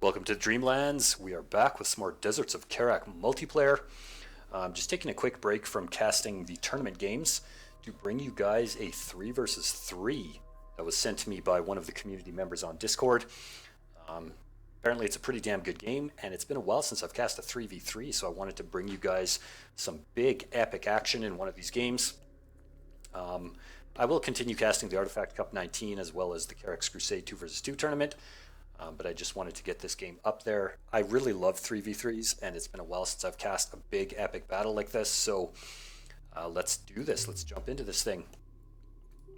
Welcome to Dreamlands. We are back with some more Deserts of Kharak multiplayer. Just taking a quick break from casting the tournament games to bring you guys a 3 versus 3 that was sent to me by one of the community members on Discord. Apparently it's a pretty damn good game, and it's been a while since I've cast a 3v3, so I wanted to bring you guys some big epic action in one of these games. I will continue casting the Artifact Cup 19 as well as the Kharak's Crusade 2 vs 2 tournament. But I just wanted to get this game up there. I really love 3v3s, and it's been a while since I've cast a big epic battle like this, so let's do this. Let's jump into this thing.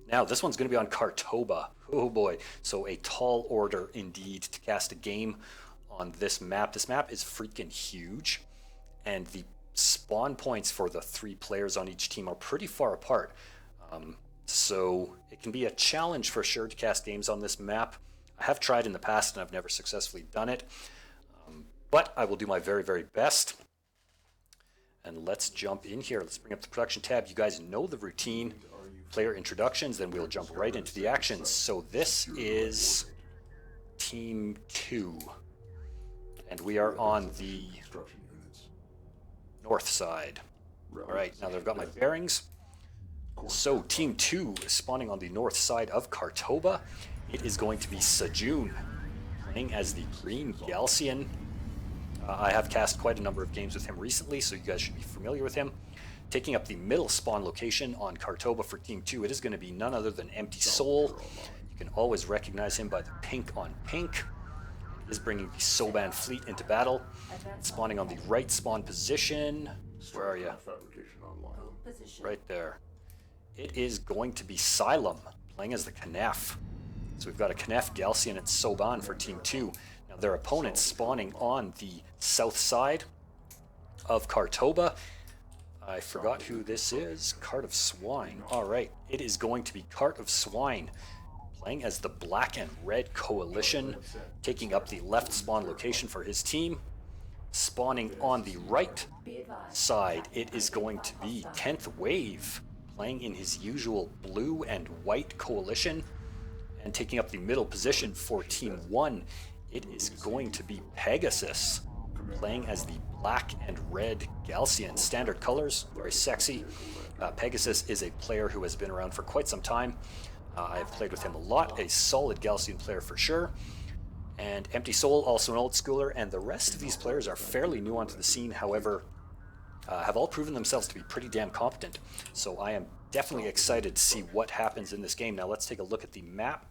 Now, this one's going to be on Khar-Toba. Oh boy, so a tall order indeed to cast a game on this map. This map is freaking huge, and the spawn points for the 3 players on each team are pretty far apart. So it can be a challenge for sure to cast games on this map. I have tried in the past and I've never successfully done it, but I will do my very, very best. And let's jump in here. Let's bring up the production tab. You guys know the routine. Player introductions, then we'll jump right into the actions. So this is Team 2, and we are on the north side. All right, now that I've got my bearings. So Team 2 is spawning on the north side of Khar-Toba. It is going to be Sejun, playing as the Green Galcian. I have cast quite a number of games with him recently, so you guys should be familiar with him. Taking up the middle spawn location on Khar-Toba for Team 2, it is going to be none other than Empty Soul. You can always recognize him by the pink on pink. He is bringing the Soban fleet into battle. Spawning on the right spawn position. Where are you? Right there. It is going to be Xylem, playing as the Knef. So we've got a Knef, Galcian, and Soban for Team 2. Now their opponents spawning on the south side of Khar-Toba. I forgot who this is. Cart of Swine. Alright, it is going to be Cart of Swine, playing as the Black and Red Coalition, taking up the left spawn location for his team. Spawning on the right side, it is going to be 10th Wave, playing in his usual blue and white coalition. And taking up the middle position for Team 1, it is going to be Pegasus, playing as the Black and Red Galcian. Standard colors, very sexy. Pegasus is a player who has been around for quite some time. I have played with him a lot, a solid Galcian player for sure. And Empty Soul, also an old schooler, and the rest of these players are fairly new onto the scene, however, have all proven themselves to be pretty damn competent. So I am definitely excited to see what happens in this game. Now let's take a look at the map.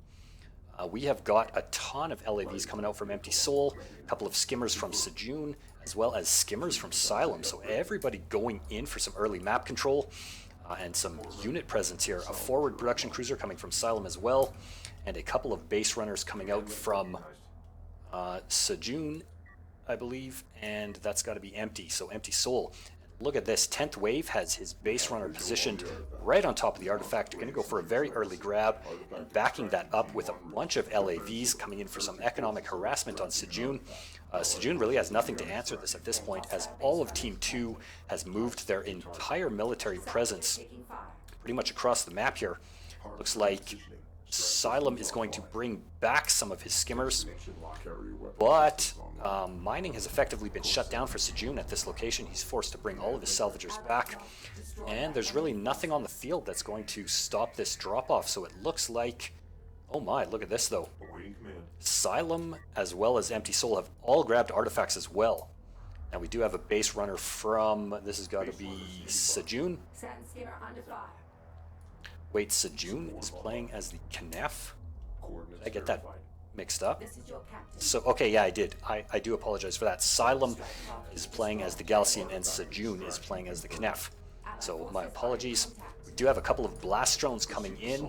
We have got a ton of LAVs coming out from Empty Soul, a couple of skimmers from Sejun, as well as skimmers from Xylem. So everybody going in for some early map control and some unit presence here. A forward production cruiser coming from Xylem as well, and a couple of base runners coming out from Sejun, I believe, and that's got to be Empty, so Empty Soul. Look at this, 10th Wave has his base runner positioned right on top of the artifact. You're going to go for a very early grab, and backing that up with a bunch of LAVs coming in for some economic harassment on Sejun. Sejun really has nothing to answer this at this point, as all of Team 2 has moved their entire military presence pretty much across the map here. Looks like Xylem is going to bring back some of his skimmers, but mining has effectively been shut down for Sejun at this location. He's forced to bring all of his salvagers back, and there's really nothing on the field that's going to stop this drop-off, so it looks like... Oh my, look at this though. Xylem as well as Empty Soul have all grabbed artifacts as well. Now we do have a base runner from... This has got to be Sejun. Wait, Sejun is playing as the Knef? Did I get that mixed up? So, okay, yeah, I did. I do apologize for that. Xylem is playing as the Galcian and Sejun is playing as the Knef. So, my apologies. We do have a couple of blast drones coming in.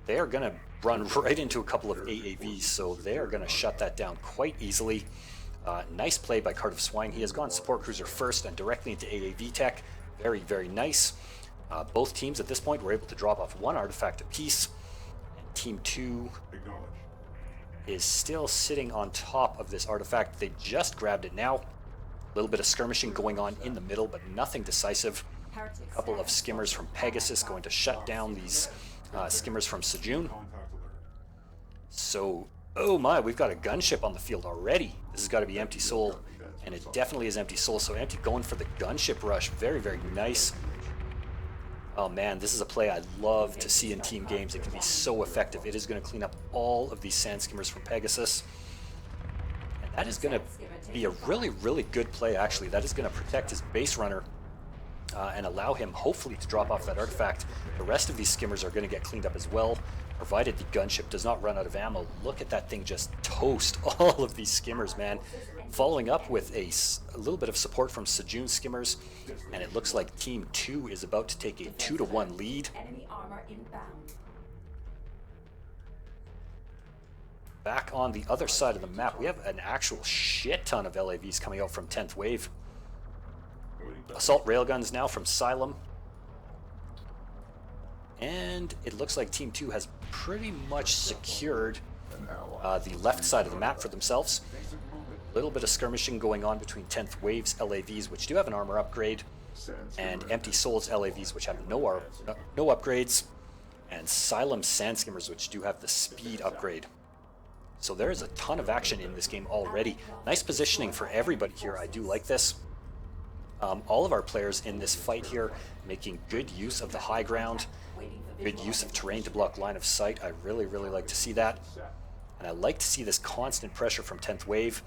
They are going to run right into a couple of AAVs, so they are going to shut that down quite easily. Nice play by Cart of Swine. He has gone support cruiser first and directly into AAV tech. Very, very nice. Both teams at this point were able to drop off one artifact apiece, and Team 2 is still sitting on top of this artifact. They just grabbed it now. A little bit of skirmishing going on in the middle, but nothing decisive. A couple of skimmers from Pegasus going to shut down these skimmers from Sejun. So Oh my, we've got a gunship on the field already. This has got to be Empty Soul, and it definitely is Empty Soul. So Empty going for the gunship rush. Very, very nice. Oh man, this is a play I love to see in team games. It can be so effective. It is going to clean up all of these sand skimmers from Pegasus. And that is going to be a really, really good play, actually. That is going to protect his base runner and allow him, hopefully, to drop off that artifact. The rest of these skimmers are going to get cleaned up as well, provided the gunship does not run out of ammo. Look at that thing just toast all of these skimmers, man. Following up with a little bit of support from Sejun skimmers, and it looks like Team 2 is about to take a 2-1 lead. Back on the other side of the map, we have an actual shit ton of LAVs coming out from 10th Wave. Assault railguns now from Xylem. And it looks like Team 2 has pretty much secured the left side of the map for themselves. A little bit of skirmishing going on between 10th Wave's LAVs, which do have an armor upgrade, and Empty Soul's LAVs, which have no upgrades, and Xylem's Sand Skimmers, which do have the speed upgrade. So there is a ton of action in this game already. Nice positioning for everybody here. I do like this. All of our players in this fight here making good use of the high ground, good use of terrain to block line of sight. I really, really like to see that. And I like to see this constant pressure from 10th Wave,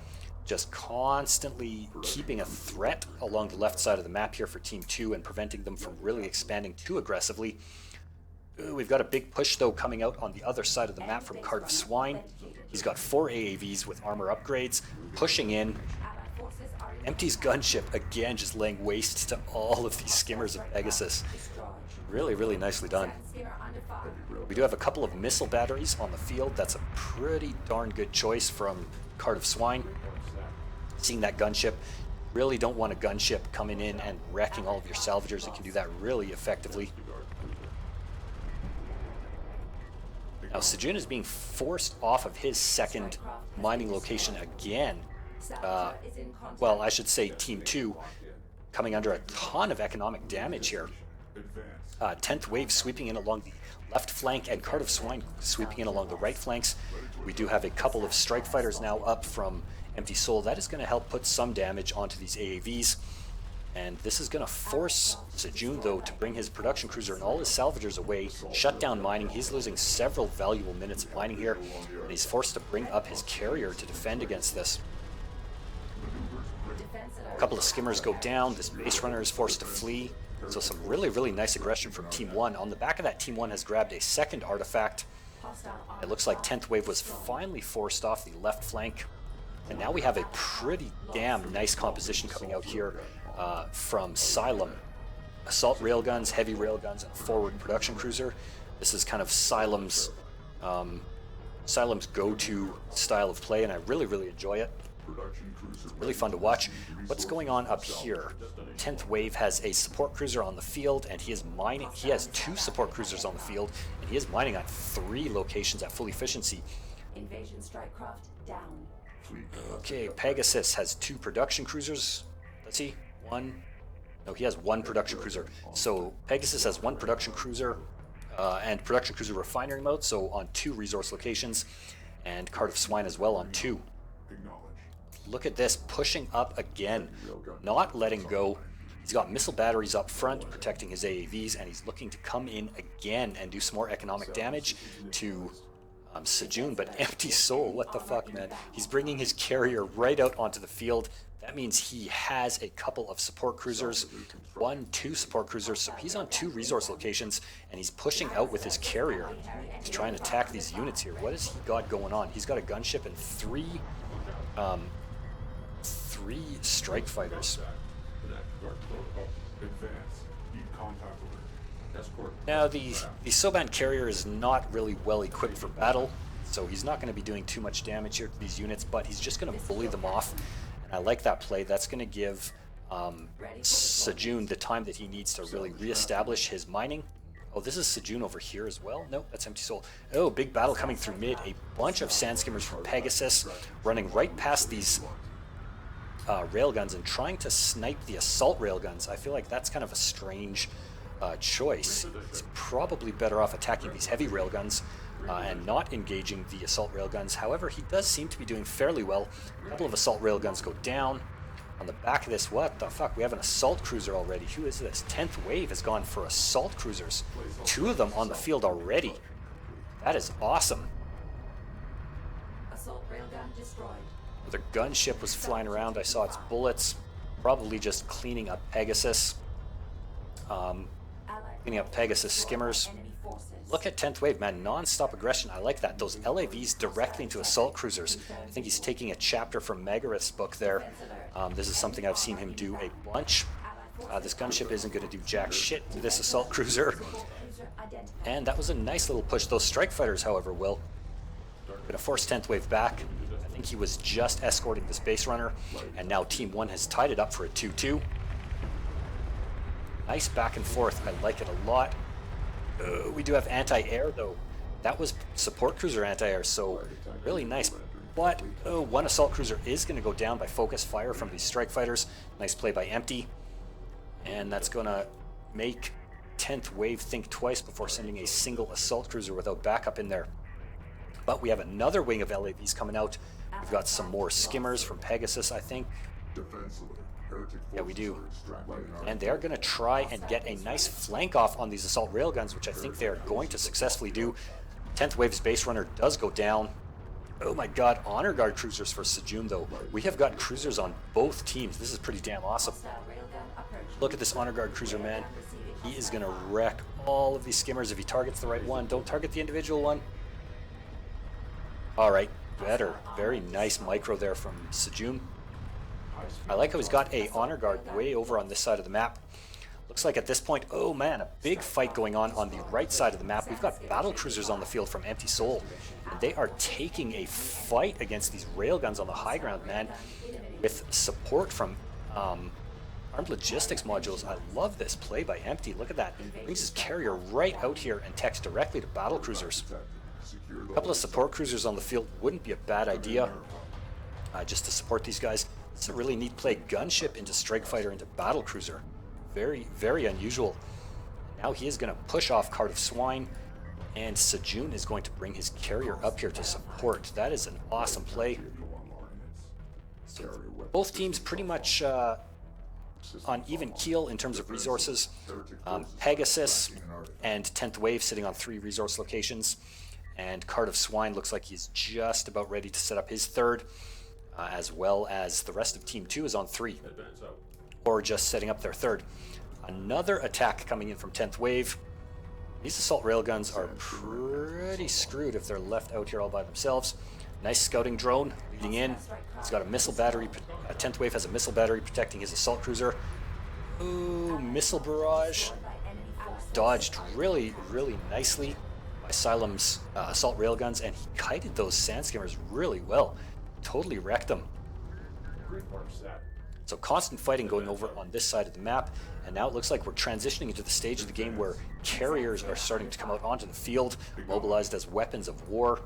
just constantly keeping a threat along the left side of the map here for Team 2 and preventing them from really expanding too aggressively. Ooh, we've got a big push, though, coming out on the other side of the map from Cardiff Swine. He's got 4 AAVs with armor upgrades, pushing in. Empty's gunship, again, just laying waste to all of these skimmers of Pegasus. Really, really nicely done. We do have a couple of missile batteries on the field. That's a pretty darn good choice from Cardiff Swine. Seeing that gunship, really don't want a gunship coming in and wrecking all of your salvagers. It can do that really effectively. Now, Sejun is being forced off of his second mining location again. Well, I should say Team 2 coming under a ton of economic damage here. 10th Wave sweeping in along the left flank and Cardiff Swine sweeping in along the right flanks. We do have a couple of strike fighters now up from Empty Soul. That is going to help put some damage onto these AAVs. And this is going to force Sejun, though, to bring his production cruiser and all his salvagers away, shut down mining. He's losing several valuable minutes of mining here, and he's forced to bring up his carrier to defend against this. A couple of skimmers go down. This base runner is forced to flee. So some really, really nice aggression from Team 1. On the back of that, Team 1 has grabbed a second artifact. It looks like 10th Wave was finally forced off the left flank. And now we have a pretty damn nice composition coming out here from Xylem. Assault railguns, heavy railguns, and forward production cruiser. This is kind of Xylem's go-to style of play, and I really, really enjoy it. It's really fun to watch. What's going on up here? 10th Wave has a support cruiser on the field, and he is mining. He has 2 support cruisers on the field, and he is mining on 3 locations at full efficiency. Invasion strike craft down. Okay, Pegasus has 2 production cruisers. Let's see, 1. No, he has 1 production cruiser. So Pegasus has 1 production cruiser and production cruiser refinery mode, so on 2 resource locations, and Cardiff Swine as well on 2. Look at this, pushing up again, not letting go. He's got missile batteries up front, protecting his AAVs, and he's looking to come in again and do some more economic damage to Sejun, but Empty Soul, what the fuck, man? He's bringing his carrier right out onto the field. That means he has a couple of support cruisers, 2 support cruisers, so he's on 2 resource locations, and he's pushing out with his carrier to try and attack these units here. What has he got going on? He's got a gunship and 3 strike fighters. Now, the Soban carrier is not really well equipped for battle, so he's not going to be doing too much damage here to these units, but he's just going to bully them off. And I like that play. That's going to give Sejun the time that he needs to really reestablish his mining. Oh, this is Sejun over here as well? No, that's Empty Soul. Oh, big battle coming through mid. A bunch of sand skimmers from Pegasus running right past these railguns and trying to snipe the assault railguns. I feel like that's kind of a strange choice. He's probably better off attacking these heavy railguns. and not engaging the assault railguns. However, he does seem to be doing fairly well. A couple of assault railguns go down. On the back of this, what the fuck? We have an assault cruiser already. Who is this? 10th Wave has gone for assault cruisers. 2 of them on the field already. That is awesome. Assault railgun destroyed. The gunship was flying around. I saw its bullets. Probably just cleaning up Pegasus. Cleaning up Pegasus skimmers. Look at 10th Wave, man. Non-stop aggression. I like that. Those LAVs directly into assault cruisers. I think he's taking a chapter from Megarith's book there. This is something I've seen him do a bunch. This gunship isn't going to do jack shit to this assault cruiser. And that was a nice little push. Those strike fighters, however, will going to force 10th Wave back. I think he was just escorting the Space Runner. And now Team 1 has tied it up for a 2-2. Nice back and forth. I like it a lot. We do have anti-air, though. That was support cruiser anti-air, so really nice. But one assault cruiser is going to go down by focus fire from these strike fighters. Nice play by Empty. And that's going to make 10th Wave think twice before sending a single assault cruiser without backup in there. But we have another wing of LAVs coming out. We've got some more skimmers from Pegasus, I think. Yeah, we do. And they're going to try and get a nice flank off on these assault railguns, which I think they are going to successfully do. 10th Wave's base runner does go down. Oh my god, honor guard cruisers for Sejun, though. We have got cruisers on both teams. This is pretty damn awesome. Look at this honor guard cruiser, man. He is going to wreck all of these skimmers if he targets the right one. Don't target the individual one. All right, better. Very nice micro there from Sejun. I like how he's got a honor guard way over on this side of the map. Looks like at this point, oh man, a big fight going on the right side of the map. We've got battle cruisers on the field from Empty Soul. And they are taking a fight against these railguns on the high ground, man, with support from armed logistics modules. I love this play by Empty. Look at that. Brings his carrier right out here and techs directly to battle cruisers. A couple of support cruisers on the field wouldn't be a bad idea, just to support these guys. It's a really neat play. Gunship into strike fighter into battle cruiser. Very, very unusual. Now he is going to push off Cart of Swine, and Sejun is going to bring his carrier up here to support. That is an awesome play. So both teams pretty much on even keel in terms of resources. Pegasus and 10th Wave sitting on 3 resource locations, and Cart of Swine looks like he's just about ready to set up his 3rd. As well as the rest of Team 2 is on 3, or just setting up their 3rd. Another attack coming in from 10th Wave. These assault railguns are pretty screwed if they're left out here all by themselves. Nice scouting drone leading in. He's got a missile battery. 10th Wave has a missile battery protecting his assault cruiser. Ooh, missile barrage. Dodged really, really nicely by Silem's assault railguns, and he kited those sand skimmers really well. Totally wrecked them. So constant fighting going over on this side of the map, and now it looks like we're transitioning into the stage of the game where carriers are starting to come out onto the field, mobilized as weapons of war.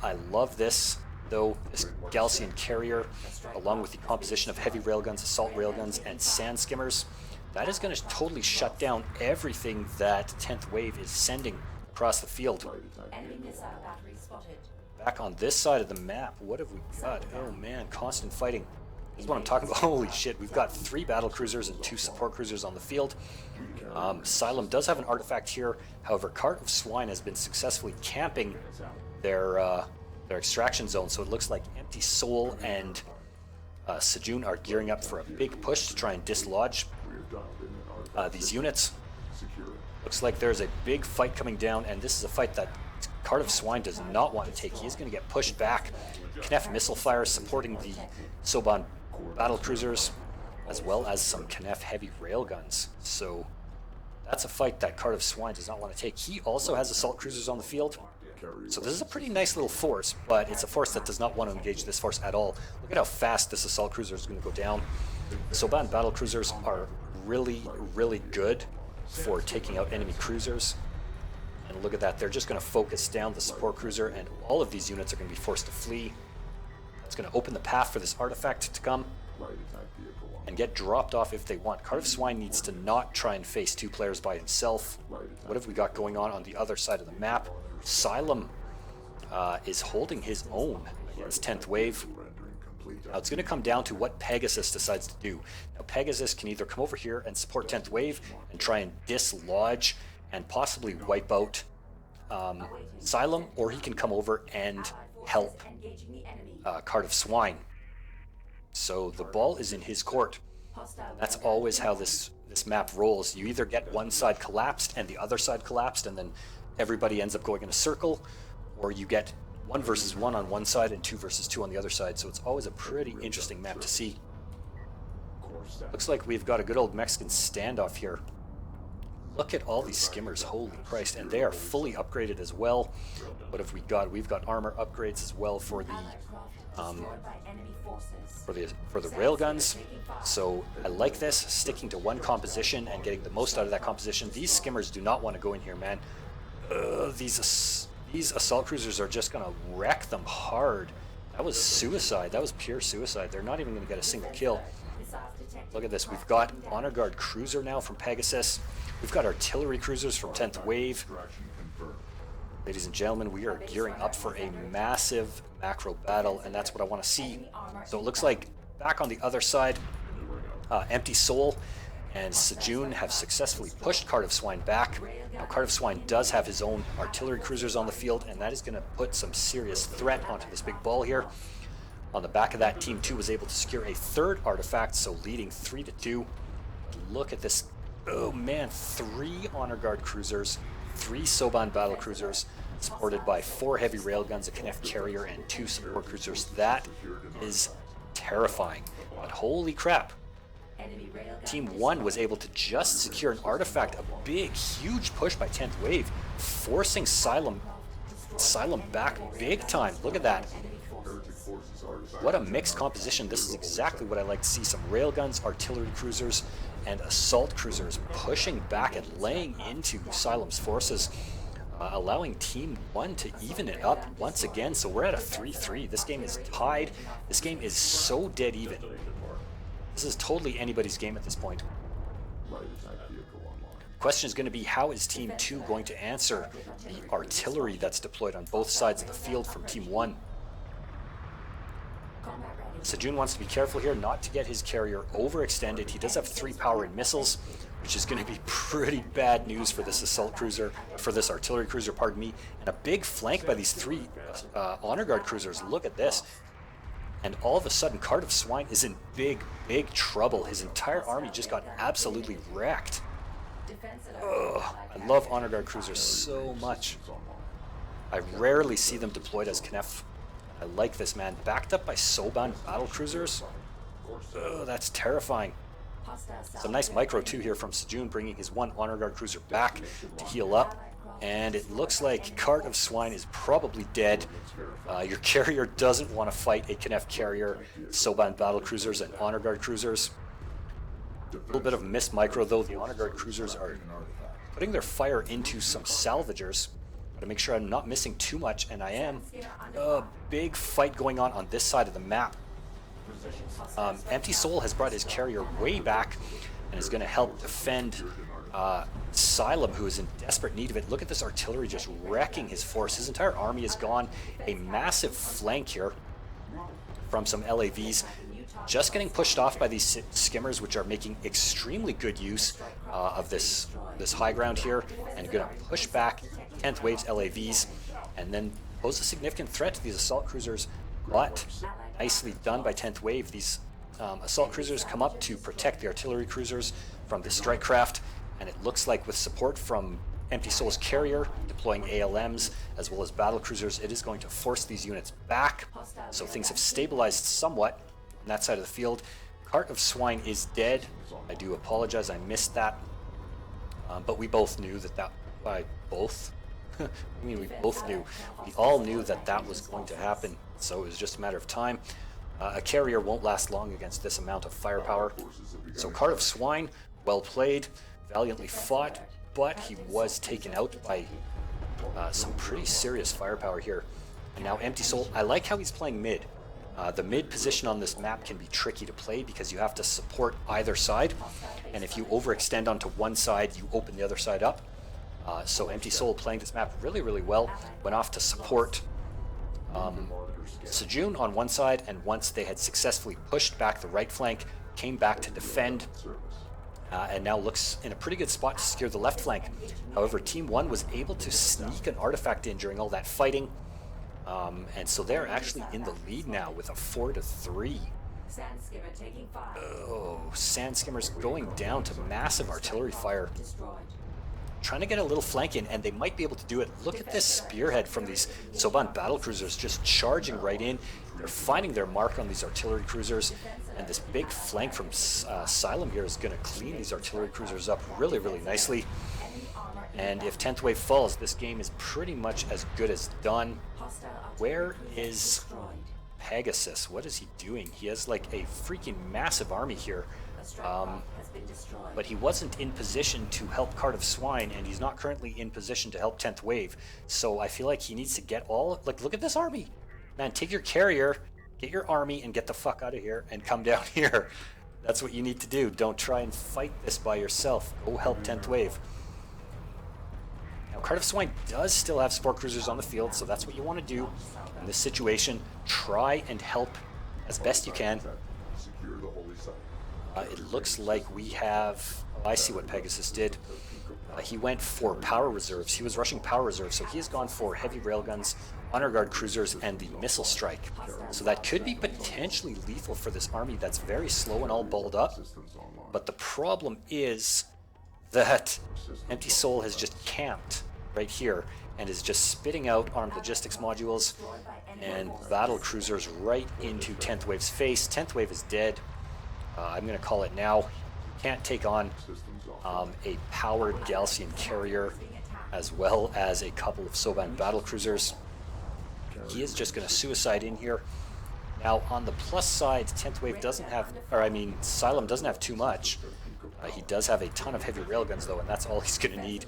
I love this, though, this Galcian carrier, along with the composition of heavy railguns, assault railguns, and sand skimmers. That is going to totally shut down everything that 10th Wave is sending across the field. Enemy missile battery spotted. Back on this side of the map, what have we got? Oh man, constant fighting. This is what I'm talking about. Holy shit, we've got 3 battle cruisers and 2 support cruisers on the field. Silem does have an artifact here. However, Cart of Swine has been successfully camping their extraction zone, so it looks like Empty Soul and Sejun are gearing up for a big push to try and dislodge these units. Looks like there's a big fight coming down, and this is a fight that Cart of Swine does not want to take. He is going to get pushed back. Knef missile fire supporting the Soban battle cruisers, as well as some Knef heavy railguns. So that's a fight that Cart of Swine does not want to take. He also has assault cruisers on the field. So this is a pretty nice little force, but it's a force that does not want to engage this force at all. Look at how fast this assault cruiser is going to go down. Soban battle cruisers are really, really good for taking out enemy cruisers. And look at that, they're just going to focus down the support cruiser, and all of these units are going to be forced to flee. That's going to open the path for this artifact to come and get dropped off if they want. Cart of Swine needs to not try and face 2 players by himself. What have we got going on the other side of the map? Silem is holding his own against 10th Wave. Now it's going to come down to what Pegasus decides to do. Now Pegasus can either come over here and support 10th Wave and try and dislodge and possibly wipe out Xylem, or he can come over and help Cart of Swine. So the ball is in his court. That's always how this map rolls. You either get one side collapsed and the other side collapsed, and then everybody ends up going in a circle, or you get 1 versus 1 on one side and 2 versus 2 on the other side. So it's always a pretty interesting map to see. Looks like we've got a good old Mexican standoff here. Look at all these skimmers, holy Christ, and they are fully upgraded as well. What have we got? We've got armor upgrades as well for the railguns. So I like this, sticking to one composition and getting the most out of that composition. These skimmers do not want to go in here, man. These assault cruisers are just gonna wreck them hard. That was suicide. That was pure suicide. They're not even gonna get a single kill. Look at this. We've got Honor Guard cruiser now from Pegasus. We've got artillery cruisers from 10th Wave. Ladies and gentlemen, we are gearing up for a massive macro battle, and that's what I want to see. So it looks like back on the other side, Empty Soul and Sejun have successfully pushed Cart of Swine back. Now Cart of Swine does have his own artillery cruisers on the field, and that is going to put some serious threat onto this big ball here. On the back of that, Team 2 was able to secure a third artifact, so leading 3-2. Look at this. Oh man, 3 Honor Guard cruisers, 3 Soban battle cruisers, supported by 4 heavy railguns, a Knef carrier, and 2 support cruisers. That is terrifying. But holy crap. Team 1 was able to just secure an artifact, a big, huge push by 10th Wave, forcing Xylem back big time. Look at that. What a mixed composition. This is exactly what I like to see. Some railguns, artillery cruisers, and assault cruisers pushing back and laying into Xylem's forces, allowing Team 1 to even it up once again. So we're at a 3-3. This game is tied. This game is so dead even. This is totally anybody's game at this point. Question is going to be, how is Team 2 going to answer the artillery that's deployed on both sides of the field from Team 1? Sejun wants to be careful here not to get his carrier overextended. He does have 3 power and missiles, which is going to be pretty bad news for this assault cruiser, for this artillery cruiser, pardon me. And a big flank by these 3 Honor Guard cruisers. Look at this. And all of a sudden, Cart of Swine is in big, big trouble. His entire army just got absolutely wrecked. Ugh, I love Honor Guard cruisers so much. I rarely see them deployed as Knef. I like this, man. Backed up by Soban battle cruisers. Ugh, that's terrifying. Some nice micro too here from Sejun, bringing his 1 Honor Guard cruiser back to heal up. And it looks like Cart of Swine is probably dead. Your carrier doesn't want to fight a Knef carrier, Soban battle cruisers, and Honor Guard cruisers. A little bit of missed micro though. The Honor Guard cruisers are putting their fire into some salvagers. To make sure I'm not missing too much, and I am. A big fight going on this side of the map. Empty Soul has brought his carrier way back and is going to help defend Xylem, who is in desperate need of it. Look at this artillery just wrecking his force. His entire army is gone. A massive flank here from some LAVs. Just getting pushed off by these skimmers, which are making extremely good use of this high ground here, and going to push back 10th Wave's LAVs, and then pose a significant threat to these assault cruisers. But nicely done by 10th Wave. These assault cruisers come up to protect the artillery cruisers from the strike craft, and it looks like with support from Empty Soul's carrier deploying ALMs as well as battle cruisers, it is going to force these units back. So things have stabilized somewhat on that side of the field. Cart of Swine is dead. I do apologize, I missed that. But we both knew that I mean, we both knew. We all knew that was going to happen, so it was just a matter of time. A carrier won't last long against this amount of firepower. So Cart of Swine, well played, valiantly fought, but he was taken out by some pretty serious firepower here. And now Empty Soul, I like how he's playing mid. The mid position on this map can be tricky to play because you have to support either side, and if you overextend onto one side, you open the other side up. So Empty Soul playing this map really, really well. Went off to support Sejun on one side, and once they had successfully pushed back the right flank, came back to defend, and now looks in a pretty good spot to secure the left flank. However, Team 1 was able to sneak an artifact in during all that fighting, and so they're actually in the lead now with a 4-3. Sandskimmer taking fire. Oh, Sandskimmer's going down to massive artillery fire. Destroyed. Trying to get a little flank in, and they might be able to do it. Look at this spearhead from these Soban battlecruisers just charging right in. They're finding their mark on these artillery cruisers, and this big flank from Xylem here is going to clean these artillery cruisers up really, really nicely. And if 10th Wave falls, this game is pretty much as good as done. Where is Pegasus? What is he doing? He has like a freaking massive army here. But he wasn't in position to help Cart of Swine, and he's not currently in position to help 10th Wave. So I feel like he needs to get all... Like, look at this army. Man, take your carrier, get your army, and get the fuck out of here and come down here. That's what you need to do. Don't try and fight this by yourself. Go help 10th Wave. Now, Cart of Swine does still have support cruisers on the field, so that's what you want to do in this situation. Try and help as best you can. It looks like we have... Oh, I see what Pegasus did. He went for power reserves. He was rushing power reserves, so he has gone for heavy railguns, honor guard cruisers, and the missile strike. So that could be potentially lethal for this army that's very slow and all balled up. But the problem is that Empty Soul has just camped right here and is just spitting out armed logistics modules and battle cruisers right into 10th Wave's face. 10th Wave is dead. I'm going to call it now. You can't take on a powered Galcian carrier as well as a couple of Soban battle cruisers. He is just going to suicide in here. Now, on the plus side, 10th Wave doesn't have, or I mean, Xylem doesn't have too much. He does have a ton of heavy railguns, though, and that's all he's going to need.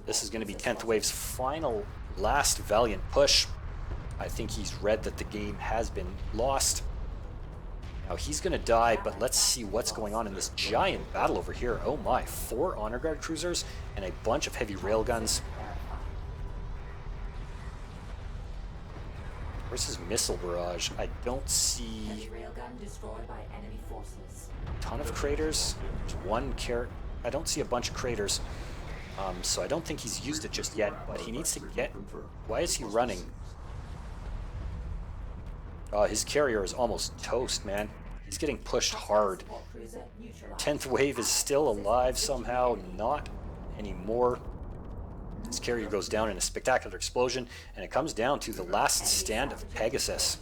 This is going to be 10th Wave's final, last valiant push. I think he's read that the game has been lost. Now he's going to die, but let's see what's going on in this giant battle over here. Oh my, 4 honor guard cruisers and a bunch of heavy railguns. Where's his missile barrage? I don't see a ton of craters. There's one carrot. I don't see a bunch of craters. So I don't think he's used it just yet, but he needs to get... Why is he running? His carrier is almost toast, man. He's getting pushed hard. 10th Wave is still alive somehow. Not anymore. His carrier goes down in a spectacular explosion, and it comes down to the last stand of Pegasus.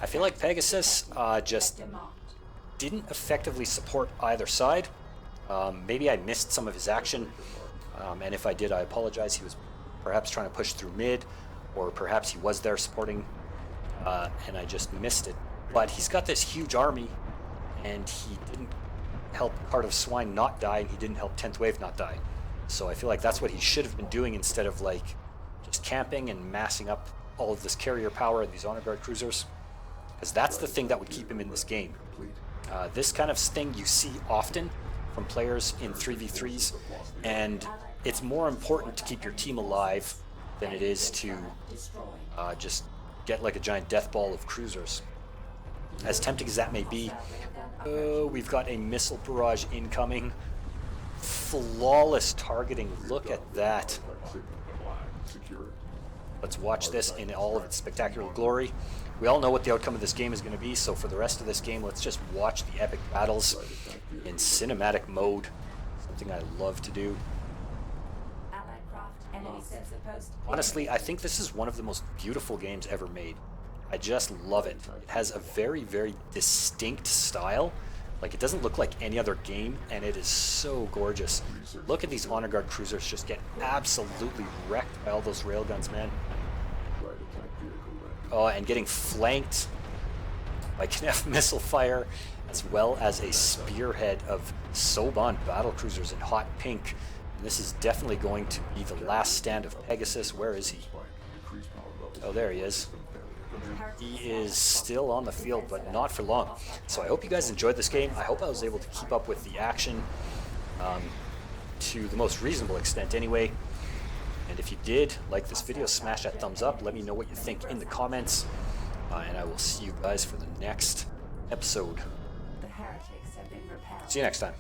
I feel like Pegasus just didn't effectively support either side. Maybe I missed some of his action, and if I did, I apologize. He was perhaps trying to push through mid, or perhaps he was there supporting, and I just missed it. But he's got this huge army, and he didn't help Cart of Swine not die, and he didn't help 10th Wave not die. So I feel like that's what he should have been doing instead of like just camping and massing up all of this carrier power and these honor guard cruisers, because that's the thing that would keep him in this game. This kind of thing you see often from players in 3v3s, and it's more important to keep your team alive than it is to just get like a giant death ball of cruisers. As tempting as that may be, we've got a missile barrage incoming. Flawless targeting, look at that. Let's watch this in all of its spectacular glory. We all know what the outcome of this game is going to be, so for the rest of this game, let's just watch the epic battles in cinematic mode. Something I love to do. Honestly, I think this is one of the most beautiful games ever made. I just love it. It has a very, very distinct style. Like, it doesn't look like any other game, and it is so gorgeous. Look at these honor guard cruisers just get absolutely wrecked by all those railguns, man. Oh, and getting flanked by Knef missile fire, as well as a spearhead of Soban battle cruisers in hot pink. And this is definitely going to be the last stand of Pegasus. Where is he? Oh, there he is. He is still on the field, but not for long. So I hope you guys enjoyed this game. I hope I was able to keep up with the action to the most reasonable extent anyway. And if you did like this video, smash that thumbs up. Let me know what you think in the comments. And I will see you guys for the next episode. The heretics have been repelled. See you next time.